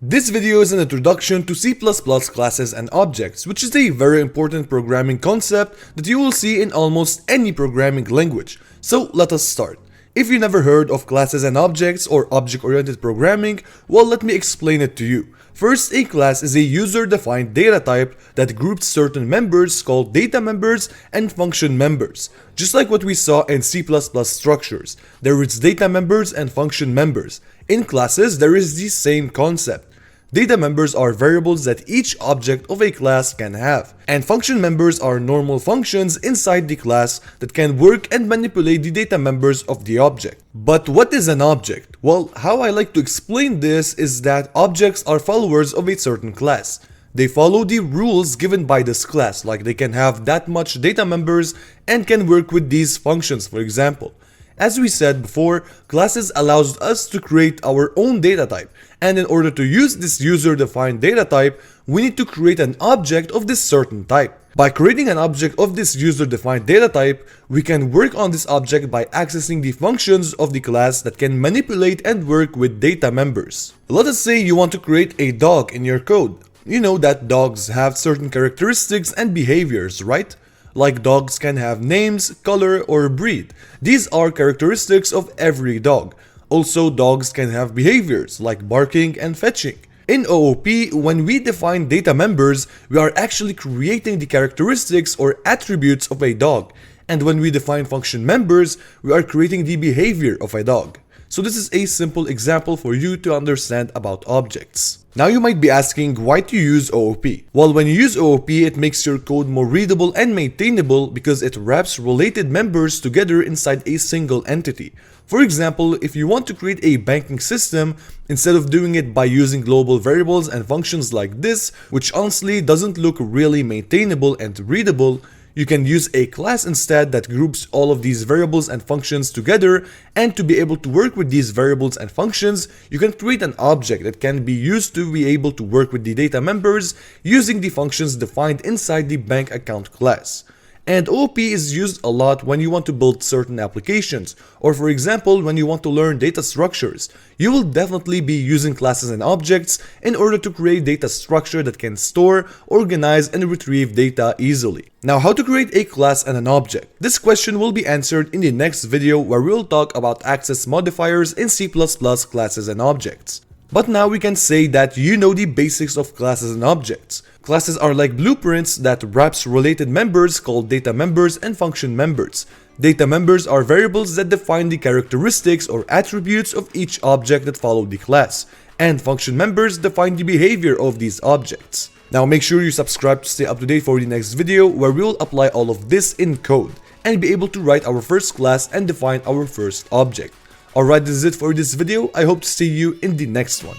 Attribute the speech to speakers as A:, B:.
A: This video is an introduction to C++ classes and objects, which is a very important programming concept that you will see in almost any programming language. So let us start. If you never heard of classes and objects or object-oriented programming, well, let me explain it to you. First, a class is a user-defined data type that groups certain members called data members and function members. Just like what we saw in C++ structures, there is data members and function members. In classes, there is the same concept. Data members are variables that each object of a class can have, and function members are normal functions inside the class that can work and manipulate the data members of the object. But what is an object? Well, how I like to explain this is that objects are followers of a certain class. They follow the rules given by this class, like they can have that much data members and can work with these functions, for example. As we said before, classes allows us to create our own data type, and in order to use this user-defined data type, we need to create an object of this certain type. By creating an object of this user-defined data type, we can work on this object by accessing the functions of the class that can manipulate and work with data members. Let us say you want to create a dog in your code. You know that dogs have certain characteristics and behaviors, right? Like dogs can have names, color, or breed. These are characteristics of every dog. Also, dogs can have behaviors like barking and fetching. In OOP, when we define data members, we are actually creating the characteristics or attributes of a dog. And when we define function members, we are creating the behavior of a dog. So this is a simple example for you to understand about objects. Now you might be asking, why to use OOP? Well, when you use OOP, it makes your code more readable and maintainable because it wraps related members together inside a single entity. For example, if you want to create a banking system, instead of doing it by using global variables and functions like this, which honestly doesn't look really maintainable and readable, you can use a class instead that groups all of these variables and functions together, and to be able to work with these variables and functions, you can create an object that can be used to be able to work with the data members using the functions defined inside the bank account class. And OOP is used a lot when you want to build certain applications, or for example, when you want to learn data structures. You will definitely be using classes and objects in order to create data structure that can store, organize, and retrieve data easily. Now, how to create a class and an object? This question will be answered in the next video where we will talk about access modifiers in C++ classes and objects. But now we can say that you know the basics of classes and objects. Classes are like blueprints that wraps related members called data members and function members. Data members are variables that define the characteristics or attributes of each object that follow the class, and function members define the behavior of these objects. Now make sure you subscribe to stay up to date for the next video where we will apply all of this in code and be able to write our first class and define our first object. Alright, this is it for this video. I hope to see you in the next one.